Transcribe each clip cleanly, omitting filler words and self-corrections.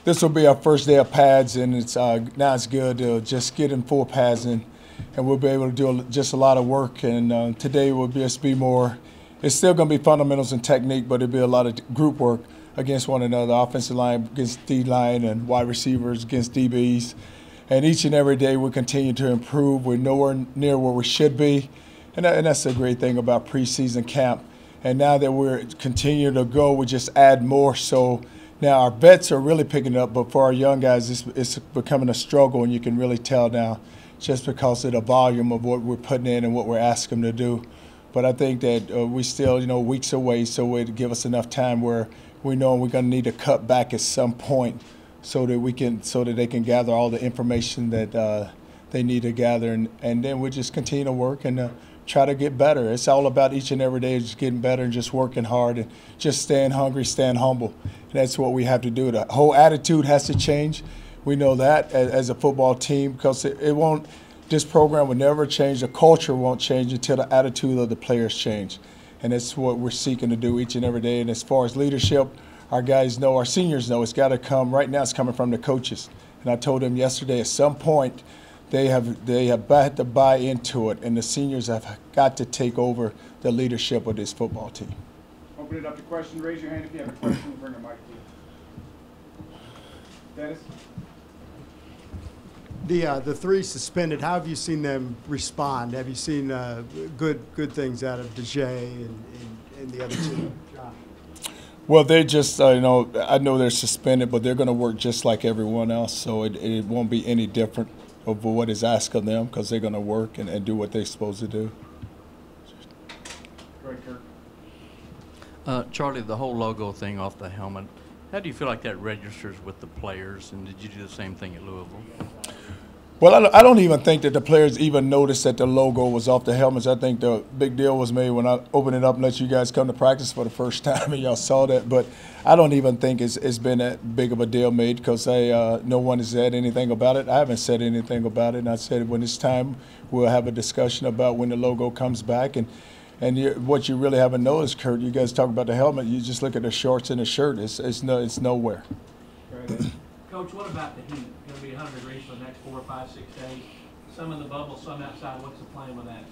this will be our first day of pads, and it's now it's good to just get in full pads, and we'll be able to do just a lot of work. And today will just be more. It's still going to be fundamentals and technique, but it'll be a lot of group work against one another, offensive line against D-line and wide receivers against DBs. And each and every day we continue to improve. We're nowhere near where we should be, and that's a great thing about preseason camp. And now that we're continuing to go, we just add more. So now our vets are really picking up, but for our young guys, it's becoming a struggle, and you can really tell now just because of the volume of what we're putting in and what we're asking them to do. But I think that we still, weeks away, so it'll give us enough time where we know we're going to need to cut back at some point so that they can gather all the information that they need to gather, and then we just continue to work and try to get better. It's all about each and every day just getting better and just working hard and just staying hungry, staying humble. And that's what we have to do. The whole attitude has to change. We know that as a football team, because it won't. This program will never change. The culture won't change until the attitude of the players change. And that's what we're seeking to do each and every day. And as far as leadership, our guys know, our seniors know, it's got to come. Right now it's coming from the coaches. And I told them yesterday at some point they have had to buy into it, and the seniors have got to take over the leadership of this football team. Open it up to questions. Raise your hand if you have a question. We'll bring a mic to you. Dennis? The three suspended, how have you seen them respond? Have you seen good things out of DeJay and the other two? John? Well, they just, I know they're suspended, but they're going to work just like everyone else, so it won't be any different of what is asked of them, because they're going to work and do what they're supposed to do. Go ahead, Kirk. Charlie, the whole logo thing off the helmet, how do you feel like that registers with the players, and did you do the same thing at Louisville? Well, I don't even think that the players even noticed that the logo was off the helmets. I think the big deal was made when I opened it up and let you guys come to practice for the first time, and y'all saw that. But I don't even think it's been that big of a deal made, because no one has said anything about it. I haven't said anything about it, and I said when it's time, we'll have a discussion about when the logo comes back. And what you really haven't noticed, Kurt, you guys talk about the helmet, you just look at the shorts and the shirt. It's nowhere. Coach, what about the heat? It's going to be 100 degrees for the next 4, 5, 6 days. Some in the bubble, some outside. What's the plan with that?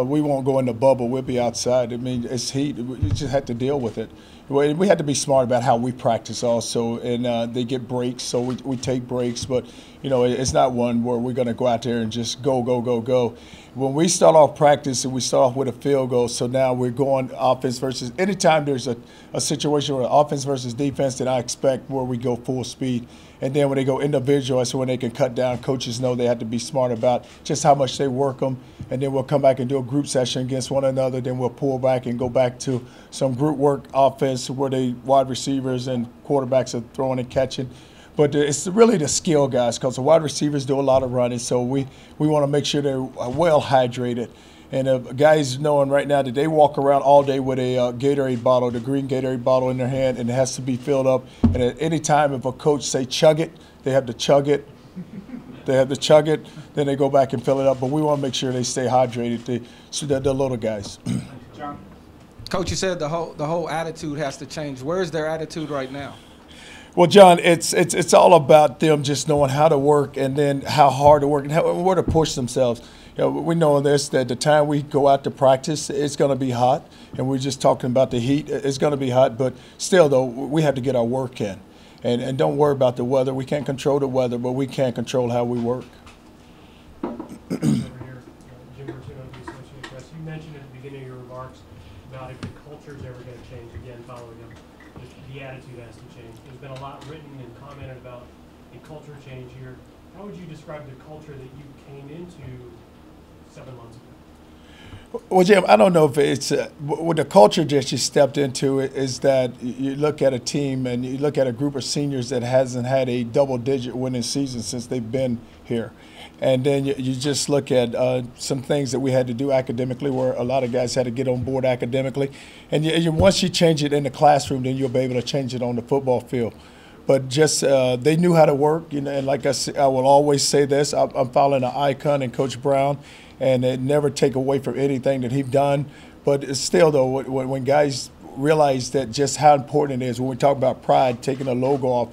We won't go in the bubble. We'll be outside. I mean, it's heat. You just have to deal with it. We have to be smart about how we practice also, and they get breaks, so we take breaks. But, it's not one where we're going to go out there and just go. When we start off practice, we start off with a field goal, so now we're going offense versus – anytime there's a situation where offense versus defense, then I expect where we go full speed. And then when they go individual, that's when they can cut down. Coaches know they have to be smart about just how much they work them. And then we'll come back and do a group session against one another. Then we'll pull back and go back to some group work offense where they wide receivers and quarterbacks are throwing and catching. But it's really the skill guys, because the wide receivers do a lot of running. So we want to make sure they're well hydrated. And guys knowing right now that they walk around all day with a Gatorade bottle, the green Gatorade bottle in their hand, and it has to be filled up. And at any time if a coach say chug it, they have to chug it. Then they go back and fill it up. But we want to make sure they stay hydrated, the little guys. John? Coach, you said the whole attitude has to change. Where is their attitude right now? Well, John, it's all about them just knowing how to work, and then how hard to work, and where to push themselves. We know this, that the time we go out to practice, it's going to be hot, and we're just talking about the heat. It's going to be hot, but still, though, we have to get our work in. And don't worry about the weather. We can't control the weather, but we can control how we work. Over here, Jim Martino of the Associated Press. You mentioned at the beginning of your remarks about if the culture is ever going to change, again, following them, the attitude has to change. There's been a lot written and commented about a culture change here. How would you describe the culture that you came into 7 months ago? Well, Jim, I don't know if it's what the culture that you stepped into is that you look at a team and you look at a group of seniors that hasn't had a double-digit winning season since they've been here. And then you just look at some things that we had to do academically, where a lot of guys had to get on board academically. And once you change it in the classroom, then you'll be able to change it on the football field. But just they knew how to work, and like I said, I will always say this: I'm following an icon in Coach Brown, and it never take away from anything that he's done. But it's still, though, when guys realize that just how important it is when we talk about pride, taking a logo off.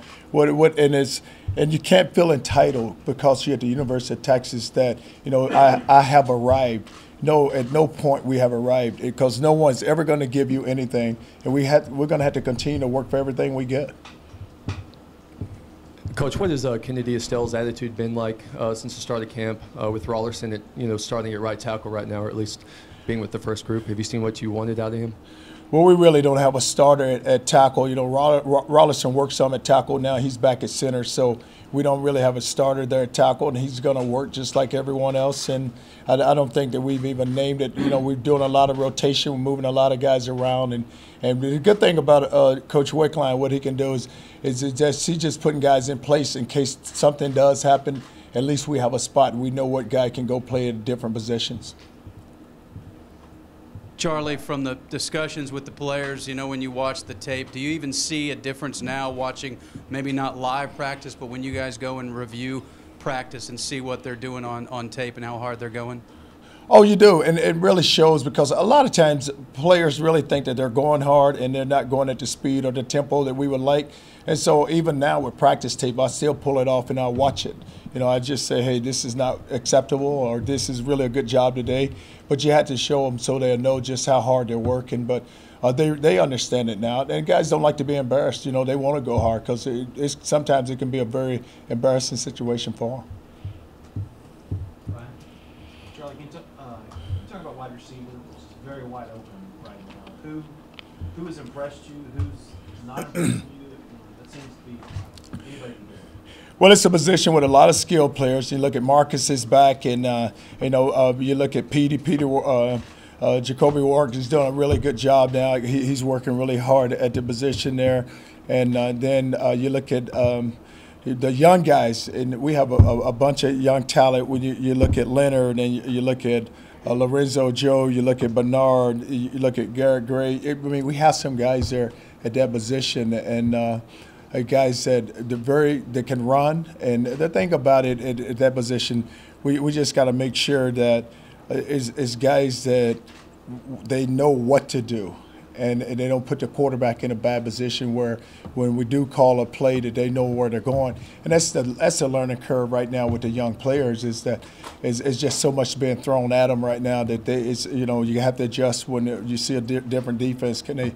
And you can't feel entitled because you're at the University of Texas that, you know, I have arrived. No, at no point we have arrived, because no one's ever going to give you anything, and we're going to have to continue to work for everything we get. Coach, what has Kennedy Estelle's attitude been like since the start of camp with Rollerson, starting at right tackle right now, or at least being with the first group? Have you seen what you wanted out of him? Well, we really don't have a starter at tackle. You know, Rollerson works some at tackle now. He's back at center, so we don't really have a starter there at tackle, and he's going to work just like everyone else. And I don't think that we've even named it. You know, we're doing a lot of rotation. We're moving a lot of guys around. And the good thing about Coach Wickline, what he can do is he's just putting guys in place in case something does happen. At least we have a spot, and we know what guy can go play at different positions. Charlie, from the discussions with the players, you know, when you watch the tape, do you even see a difference now watching maybe not live practice, but when you guys go and review practice and see what they're doing on tape and how hard they're going? Oh, you do, and it really shows, because a lot of times players really think that they're going hard and they're not going at the speed or the tempo that we would like. And so even now with practice tape, I still pull it off and I'll watch it. You know, I just say, hey, this is not acceptable, or this is really a good job today. But you had to show them so they'll know just how hard they're working. But they understand it now. And guys don't like to be embarrassed. You know, they want to go hard, because sometimes it can be a very embarrassing situation for them. Ryan? Charlie, can you talk about wide receiver? It's very wide open right now. Who has impressed you? Who's not impressed you? That seems to be anybody can do it. Well, it's a position with a lot of skilled players. You look at Marcus's back, and you look at Peter. Jacoby Warwick is doing a really good job now. He's working really hard at the position there. And then you look at the young guys, and we have a bunch of young talent. When you look at Leonard, and you look at Lorenzo Joe, you look at Bernard, you look at Garrett Gray. I mean, we have some guys there at that position, and guys that can run. And the thing about it at that position, we just got to make sure that is guys that they know what to do, and they don't put the quarterback in a bad position where when we do call a play that they know where they're going. And that's the learning curve right now with the young players, is that it's just so much being thrown at them right now that you have to adjust when you see a different defense. Can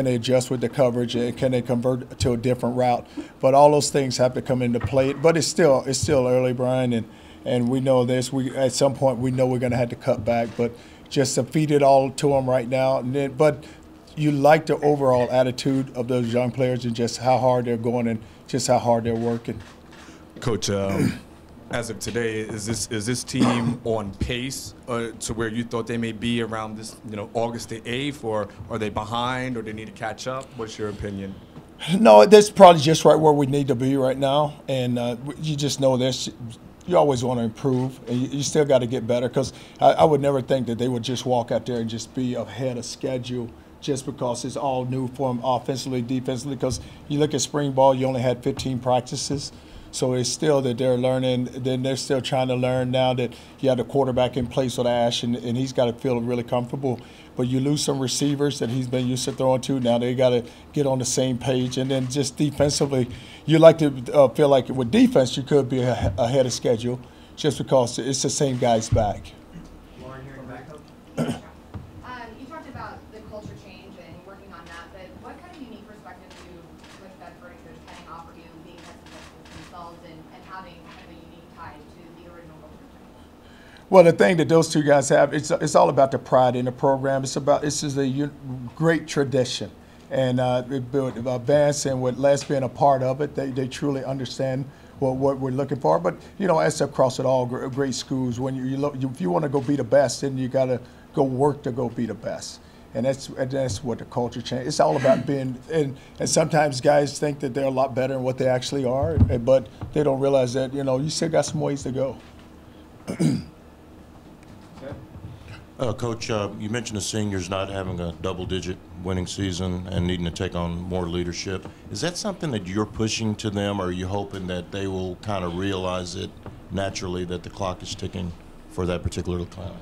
they adjust with the coverage, and can they convert to a different route? But all those things have to come into play. But it's still early, Brian, and we know this. At some point we know we're going to have to cut back, but just to feed it all to them right now. But you like the overall attitude of those young players, and just how hard they're going and just how hard they're working. Coach, as of today, is this team on pace to where you thought they may be around this, August the 8th, or are they behind, or they need to catch up? What's your opinion? No, that's probably just right where we need to be right now, and you just know this. You always want to improve, and you still got to get better, because I would never think that they would just walk out there and just be ahead of schedule just because it's all new for them offensively, defensively. Because you look at spring ball, you only had 15 practices. So it's still that they're learning. Then they're still trying to learn now that you have the quarterback in place with Ash, and he's got to feel really comfortable. But you lose some receivers that he's been used to throwing to. Now they got to get on the same page. And then just defensively, you like to feel like with defense you could be ahead of schedule just because it's the same guys back. Lauren, here in back, Coach. You talked about the culture change and working on that, but what kind of unique perspective do Coach Bedford and Coach Penning offer you, being Texas themselves and having kind of a unique tie to the original culture change? Well, the thing that those two guys have, it's all about the pride in the program. It's is a great tradition, and Vance and with Les being a part of it, they truly understand what we're looking for. But as across it all, great schools, when if you want to go be the best, then you got to go work to go be the best. And that's what the culture change. It's all about being, and sometimes guys think that they're a lot better than what they actually are, but they don't realize that you still got some ways to go. Coach, you mentioned the seniors not having a double-digit winning season and needing to take on more leadership. Is that something that you're pushing to them, or are you hoping that they will kind of realize it naturally that the clock is ticking for that particular class?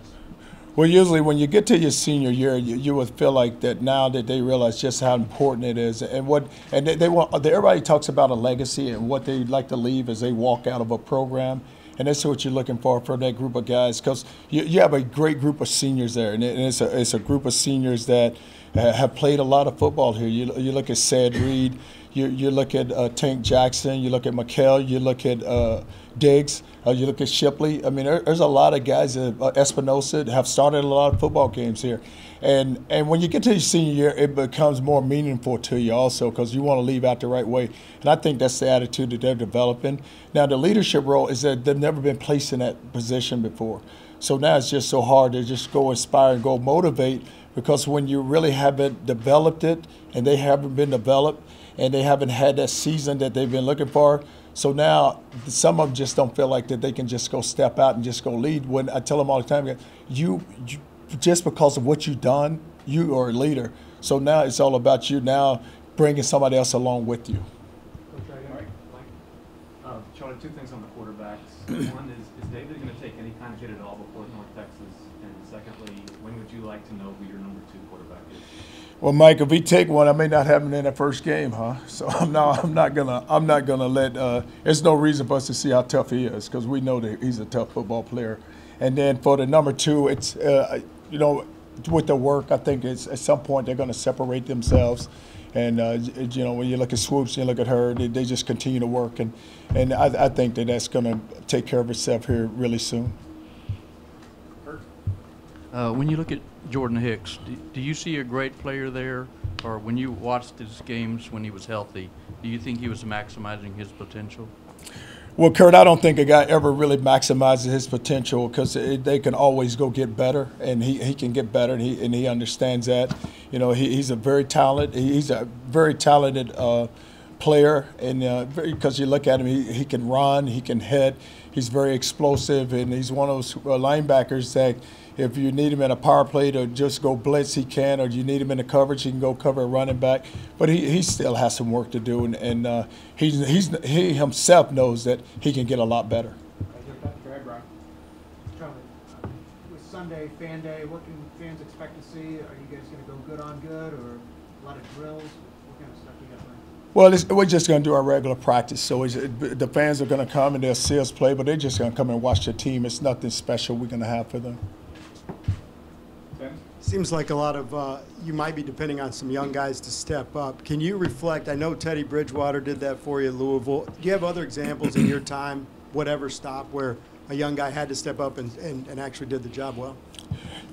Well, usually when you get to your senior year, you would feel like that now that they realize just how important it is, and they want. Everybody talks about a legacy and what they like to leave as they walk out of a program, and that's what you're looking for that group of guys, because you have a great group of seniors there, and it's a group of seniors that have played a lot of football here. You look at Sad Reed, you look at Tank Jackson, you look at McHale, you look at Diggs, you look at Shipley. I mean, there's a lot of guys, Espinosa, that have started a lot of football games here. And when you get to your senior year, it becomes more meaningful to you also, because you want to leave out the right way. And I think that's the attitude that they're developing. Now, the leadership role is that they've never been placed in that position before. So now it's just so hard to just go inspire and go motivate, because when you really haven't developed it and they haven't been developed and they haven't had that season that they've been looking for, so now some of them just don't feel like that they can just go step out and just go lead. When I tell them all the time, you just because of what you've done, you are a leader. So now it's all about you now bringing somebody else along with you. Charlie, two things on the quarterbacks. One is David going to take any kind of hit at all before North Texas? And secondly, when would you like to know who your number 2 quarterback is? Well, Mike, if we take one, I may not have him in the first game, huh? So I'm not gonna let. There's no reason for us to see how tough he is, because we know that he's a tough football player. And then for the number 2, it's with the work, I think it's at some point they're going to separate themselves. And when you look at Swoops, you look at her, they just continue to work, and I think that's going to take care of itself here really soon. When you look at Jordan Hicks, do you see a great player there? Or when you watched his games when he was healthy, do you think he was maximizing his potential? Well, Kurt, I don't think a guy ever really maximizes his potential, because they can always go get better, and he can get better, and he understands that. He's a very talented. He's a very talented player, and because you look at him, he can run, he can hit, he's very explosive, and he's one of those linebackers that if you need him in a power play to just go blitz, he can, or you need him in the coverage, he can go cover a running back. But he still has some work to do, and he himself knows that he can get a lot better. Go ahead, Brian. Charlie, with Sunday Fan Day, what can fans expect to see? Are you guys going to go good on good, or a lot of drills? What kind of stuff you got planned? Well, we're just going to do our regular practice. So the fans are going to come and they'll see us play, but they're just going to come and watch the team. It's nothing special we're going to have for them. Seems like a lot of you might be depending on some young guys to step up. Can you reflect? I know Teddy Bridgewater did that for you at Louisville. Do you have other examples in your time, whatever stop, where a young guy had to step up and actually did the job well?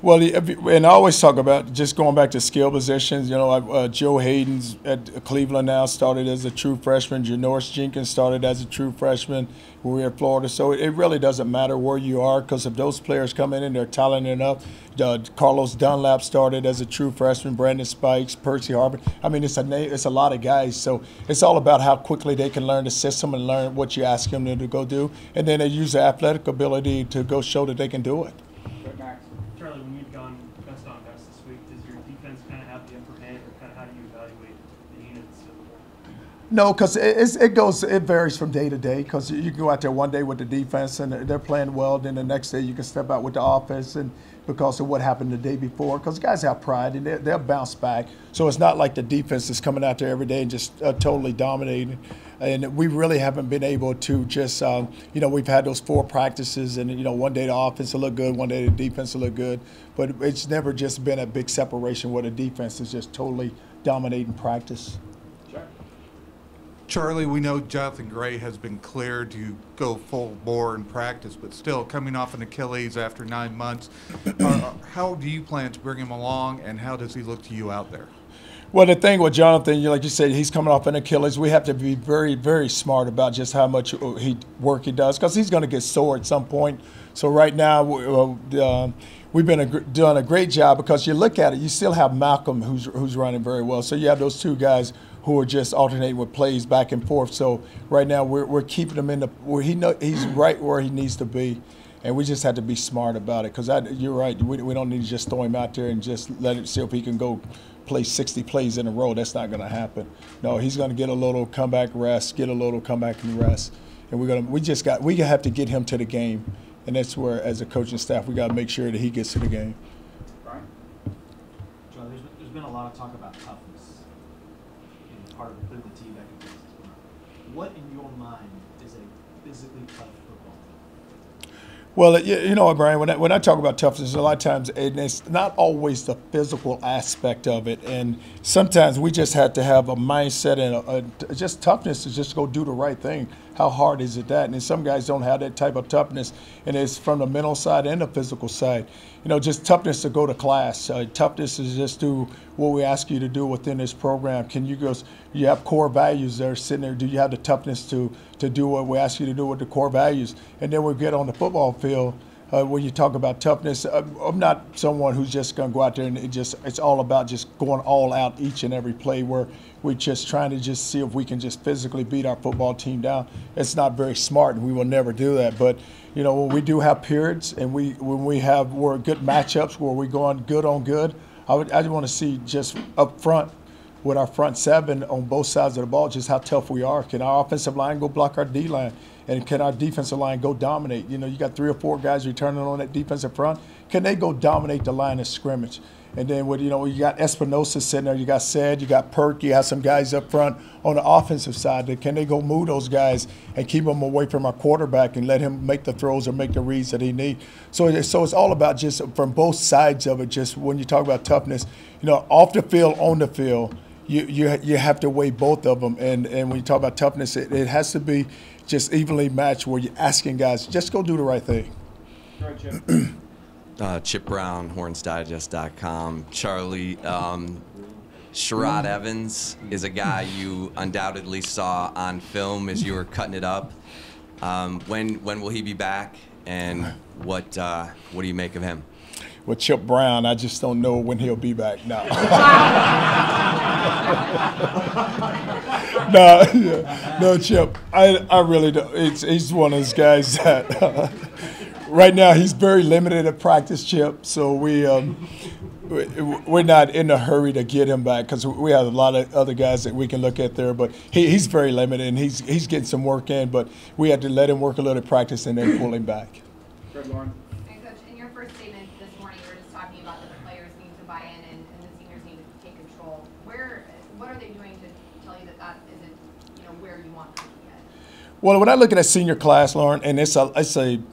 Well, and I always talk about just going back to skill positions. Joe Hayden's at Cleveland now, started as a true freshman. Janoris Jenkins started as a true freshman when we were at Florida. So it really doesn't matter where you are, because if those players come in and they're talented enough, Carlos Dunlap started as a true freshman, Brandon Spikes, Percy Harvin. I mean, it's a lot of guys. So it's all about how quickly they can learn the system and learn what you ask them to go do. And then they use their athletic ability to go show that they can do it. Charlie, when you've gone best on best this week, does your defense kind of have the upper hand, or kind of how do you evaluate the units? No, because it varies from day to day, because you can go out there one day with the defense and they're playing well, then the next day you can step out with the offense, and because of what happened the day before, because guys have pride and they'll bounce back. So it's not like the defense is coming out there every day and just totally dominating. And we really haven't been able to just, we've had those 4 practices, and, one day the offense will look good, one day the defense will look good. But it's never just been a big separation where the defense is just totally dominating practice. Charlie, we know Jonathan Gray has been cleared to go full bore in practice, but still coming off an Achilles after 9 months. How do you plan to bring him along, and how does he look to you out there? Well, the thing with Jonathan, like you said, he's coming off an Achilles. We have to be very, very smart about just how much work he does, because he's going to get sore at some point. So right now, we've been doing a great job, because you look at it, you still have Malcolm who's running very well. So you have those 2 guys who are just alternating with plays back and forth. So right now we're keeping him where he's right where he needs to be, and we just have to be smart about it. Because you're right, we don't need to just throw him out there and just let him see if he can go play 60 plays in a row. That's not going to happen. No, he's going to get a little comeback rest, get a little comeback and rest, and we have to get him to the game, and that's where, as a coaching staff, we got to make sure that he gets to the game. talk about toughness and part of putting the team back in business. What in your mind is a physically tough football team? Well, you know, Brian, when I talk about toughness, a lot of times and it's not always the physical aspect of it. And sometimes we just have to have a mindset and just toughness to just go do the right thing. How hard is it that? And some guys don't have that type of toughness, and it's from the mental side and the physical side. You know, just toughness to go to class. Toughness is just do what we ask you to do within this program. Can you go? You have core values that are sitting there. Do you have the toughness to do what we ask you to do with the core values? And then we get on the football field. When you talk about toughness, I'm not someone who's just going to go out there and it's all about just going all out each and every play where we're just trying to just see if we can just physically beat our football team down. It's not very smart, and we will never do that. But, you know, when we do have periods and when we have good matchups where we're going good on good, I just want to see just up front with our front seven on both sides of the ball just how tough we are. Can our offensive line go block our D-line? And can our defensive line go dominate? You know, you got 3 or 4 guys returning on that defensive front. Can they go dominate the line of scrimmage? And then, with, you know, you got Espinosa sitting there, you got Said, you got Perk, you have some guys up front on the offensive side. Can they go move those guys and keep them away from our quarterback and let him make the throws or make the reads that he needs? So it's all about just from both sides of it. Just when you talk about toughness, you know, off the field, on the field, you have to weigh both of them. And when you talk about toughness, it has to be just evenly matched where you're asking guys, just go do the right thing. Go ahead, Chip. Chip Brown, hornsdigest.com. Charlie, Sherrod Evans is a guy you undoubtedly saw on film as you were cutting it up. When will he be back, and what do you make of him? With Chip Brown, I just don't know when he'll be back now. No, Chip. I really don't. He's one of those guys that right now he's very limited at practice, Chip. So we're not in a hurry to get him back because we have a lot of other guys that we can look at there. But he's very limited, and he's getting some work in. But we had to let him work a little at practice and then pull him back. Fred Lauren. And Coach, in your first statement this morning, you were just talking about that the players need to buy in and the seniors need to take control. What are they doing to tell you that isn't, you know, where you want them to be at? Well, when I look at that senior class, Lauren, and it's a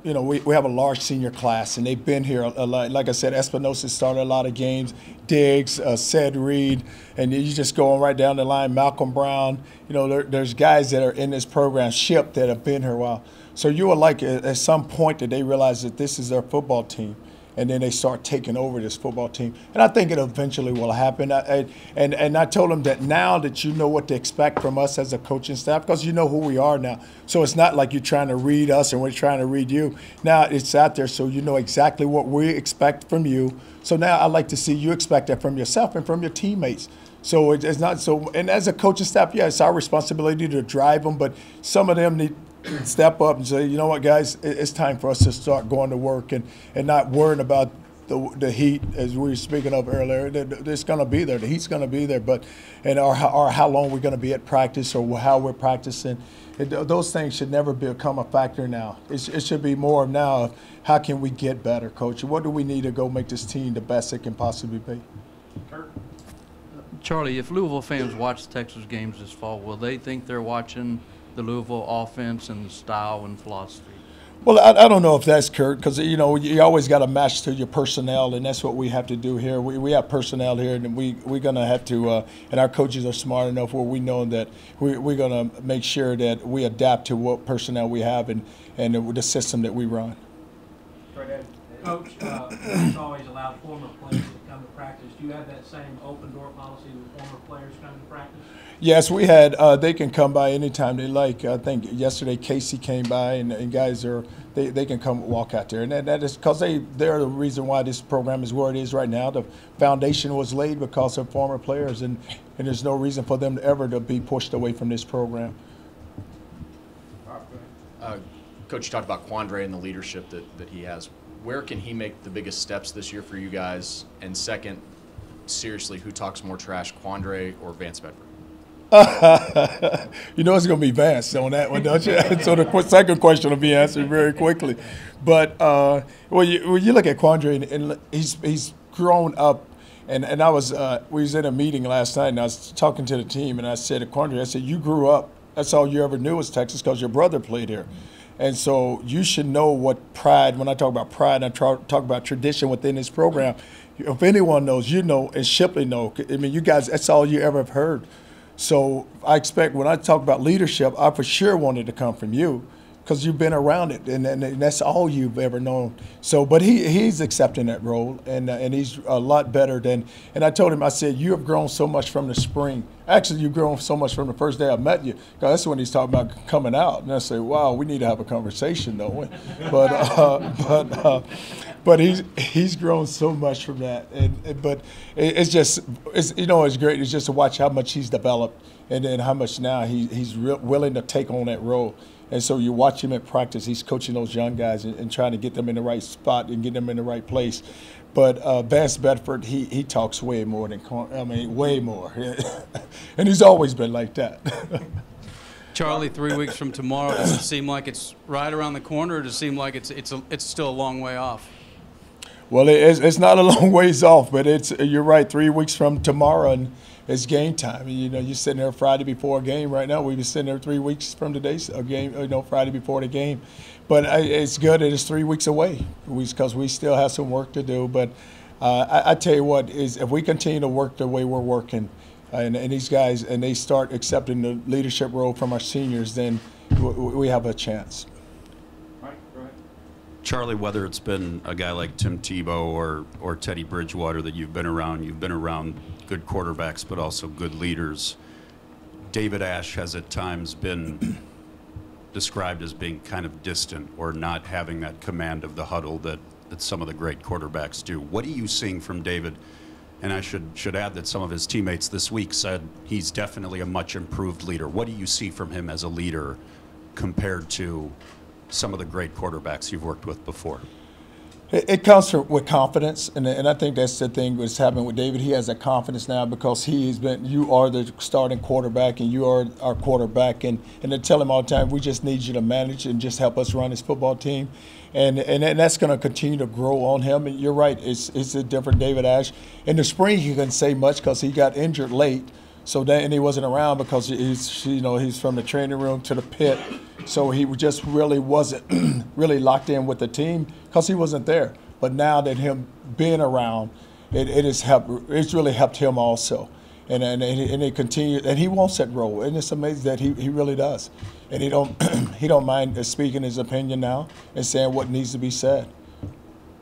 you know, we have a large senior class, and they've been here a lot. Like I said, Espinosa started a lot of games, Diggs, Ced Reed, and you just go on right down the line, Malcolm Brown. You know, there's guys that are in this program, Ship, that have been here a while. So you are like, at some point that they realize that this is their football team, and then they start taking over this football team. And I think it eventually will happen. And I told them that now that you know what to expect from us as a coaching staff, because you know who we are now. So it's not like you're trying to read us and we're trying to read you. Now it's out there, so you know exactly what we expect from you. So now I'd like to see you expect that from yourself and from your teammates. So it's not so, and as a coaching staff, yeah, it's our responsibility to drive them, but some of them need step up and say, you know what, guys, it's time for us to start going to work and not worrying about the heat, as we were speaking of earlier. It's going to be there. The heat's going to be there, but or how long we're going to be at practice or how we're practicing. Those things should never become a factor now. It should be more of now of how can we get better, Coach? What do we need to go make this team the best it can possibly be? Kurt. Charlie, if Louisville fans watch Texas games this fall, will they think they're watching the Louisville offense and style and philosophy? Well, I don't know if that's Kurt, because, you know, you always got to match to your personnel, and that's what we have to do here. We have personnel here, and we're going to have to and our coaches are smart enough where we know that we're going to make sure that we adapt to what personnel we have and the system that we run. Coach, it's always allowed former players to come to practice. Do you have that same open door policy with former players coming to practice? Yes, we had. They can come by anytime they like. I think yesterday Casey came by, and guys they can come walk out there, and that is because they're the reason why this program is where it is right now. The foundation was laid because of former players, and there's no reason for them ever to be pushed away from this program. Coach, you talked about Quandre and the leadership that he has. Where can he make the biggest steps this year for you guys? And second, seriously, who talks more trash, Quandre or Vance Bedford? You know it's going to be Vance on that one, don't you? So the second question will be answered very quickly. But when you look at Quandre, and he's grown up And I was we was in a meeting last night, and I was talking to the team, and I said to Quandre, I said, you grew up, that's all you ever knew was Texas because your brother played here. And so you should know what pride, when I talk about pride, I talk about tradition within this program. If anyone knows, you know, and Shipley know. I mean, you guys, that's all you ever have heard. So I expect when I talk about leadership, I for sure wanted to come from you because you've been around it, and that's all you've ever known. So, but he's accepting that role, and he's a lot better than. And I told him, I said, you have grown so much from the spring. Actually, you've grown so much from the first day I met you. Because that's when he's talking about coming out, and I say, wow, we need to have a conversation, don't we? But he's grown so much from that, but it's just you know, it's great. It's just to watch how much he's developed, and then how much now he's willing to take on that role. And so you watch him at practice. He's coaching those young guys and trying to get them in the right spot and get them in the right place. But Vance Bedford, he talks way more way more, and he's always been like that. Charlie, 3 weeks from tomorrow, does it seem like it's right around the corner, or does it seem like it's still a long way off? Well, it's not a long ways off, but you're right. 3 weeks from tomorrow, and it's game time. You know, you're sitting there Friday before a game. Right now, we've been sitting there 3 weeks from today's game. You know, Friday before the game. But it's good that it's 3 weeks away because we still have some work to do. But I tell you what, is if we continue to work the way we're working, and these guys, and they start accepting the leadership role from our seniors, then we have a chance. Mike, go ahead. Charlie, whether it's been a guy like Tim Tebow or Teddy Bridgewater that you've been around good quarterbacks, but also good leaders. David Ash has at times been described as being kind of distant or not having that command of the huddle that some of the great quarterbacks do. What are you seeing from David? And I should add that some of his teammates this week said he's definitely a much improved leader. What do you see from him as a leader compared to some of the great quarterbacks you've worked with before? It comes with confidence, and I think that's the thing that's happening with David. He has that confidence now because you are the starting quarterback, and you are our quarterback, and they tell him all the time, we just need you to manage and just help us run this football team, and that's going to continue to grow on him. And you're right, it's a different David Ash. In the spring, he couldn't say much because he got injured late. So then, and he wasn't around because he's from the training room to the pit. So he just really wasn't really locked in with the team because he wasn't there. But now that him being around, it has helped. It's really helped him also, and it continues. And he wants that role, and it's amazing that he really does. And he don't mind speaking his opinion now and saying what needs to be said.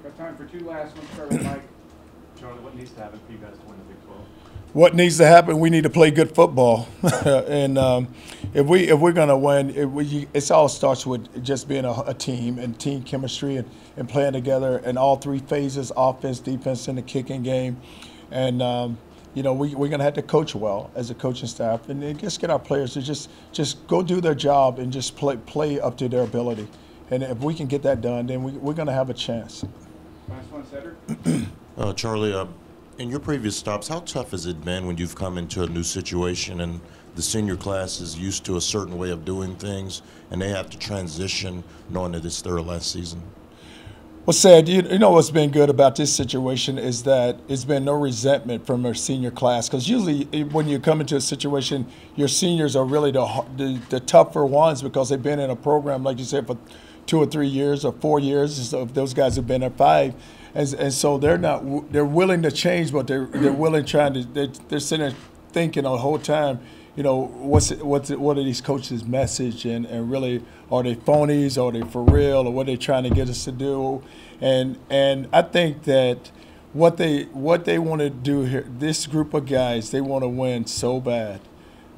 Got time for two last ones. Start with Mike. Charlie, what needs to happen for you guys to win the Big 12? What needs to happen? We need to play good football, and if we're going to win, it all starts with just being a team and team chemistry and playing together in all three phases: offense, defense, and the kicking game. And we're going to have to coach well as a coaching staff, and then just get our players to just go do their job and just play up to their ability. And if we can get that done, then we're going to have a chance. Last one, Cedric. Charlie, in your previous stops, how tough has it been when you've come into a new situation and the senior class is used to a certain way of doing things and they have to transition knowing that it's their last season? Well, Sad, you know what's been good about this situation is that it's been no resentment from our senior class, because usually when you come into a situation, your seniors are really the tougher ones because they've been in a program, like you said, for 2 or 3 years or 4 years. So if those guys have been at 5. And so they're willing to change, but they're willing they're sitting there thinking the whole time, what are these coaches' message, and really, are they phonies, are they for real, or what are they trying to get us to do? And I think that what they want to do here, this group of guys, they want to win so bad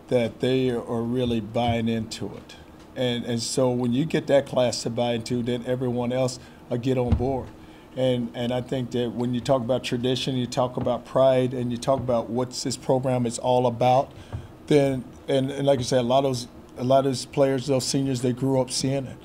that they are really buying into it. And so when you get that class to buy into, then everyone else will get on board. And I think that when you talk about tradition, you talk about pride, and you talk about what this program is all about, then and like I said, a lot of those players, those seniors, they grew up seeing it,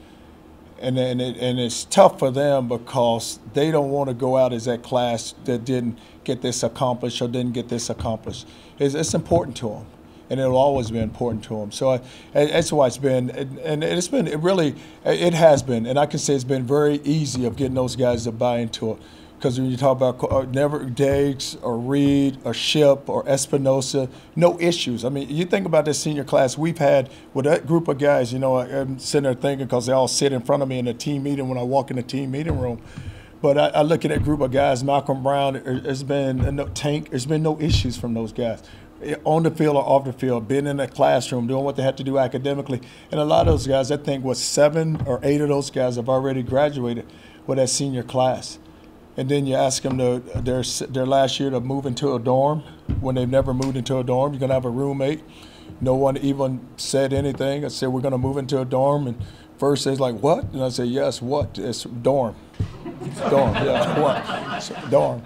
and it's tough for them because they don't want to go out as that class that didn't get this accomplished or didn't get this accomplished. It's important to them, and it'll always be important to them. So that's why it's been, and it's been, it has been, and I can say it's been very easy of getting those guys to buy into it. Because when you talk about never Diggs or Reed or Ship or Espinosa, no issues. I mean, you think about this senior class we've had with that group of guys. You know, I'm sitting there thinking because they all sit in front of me in a team meeting when I walk in the team meeting room. But I look at that group of guys. Malcolm Brown, there's been no Tank. There's been no issues from those guys, on the field or off the field, being in the classroom, doing what they had to do academically. And a lot of those guys, I think, 7 or 8 of those guys have already graduated with that senior class. And then you ask them their last year to move into a dorm when they've never moved into a dorm. You're going to have a roommate. No one even said anything. I said, we're going to move into a dorm. And first they're like, what? And I said, yes, what? It's dorm. It's dorm, yeah, what? It's dorm.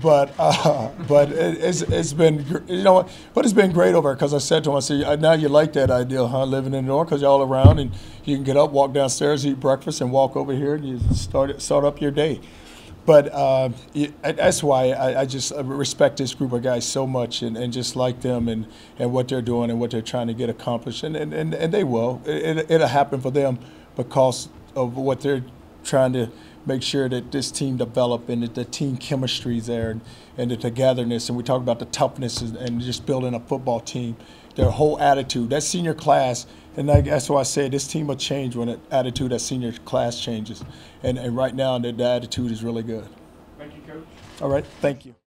But it's been, you know what? But it's been great over there because I said to him, I said, now you like that idea, huh? Living in the dorm because you're all around and you can get up, walk downstairs, eat breakfast, and walk over here and you start up your day. But that's why I just respect this group of guys so much and just like them and what they're doing and what they're trying to get accomplished. And they will. It'll happen for them because of what they're trying to make sure that this team develop and that the team chemistry is there and the togetherness. And we talk about the toughness and just building a football team, their whole attitude. That senior class, and that's why I say this team will change when the attitude that senior class changes. And right now, the attitude is really good. Thank you, Coach. All right, thank you.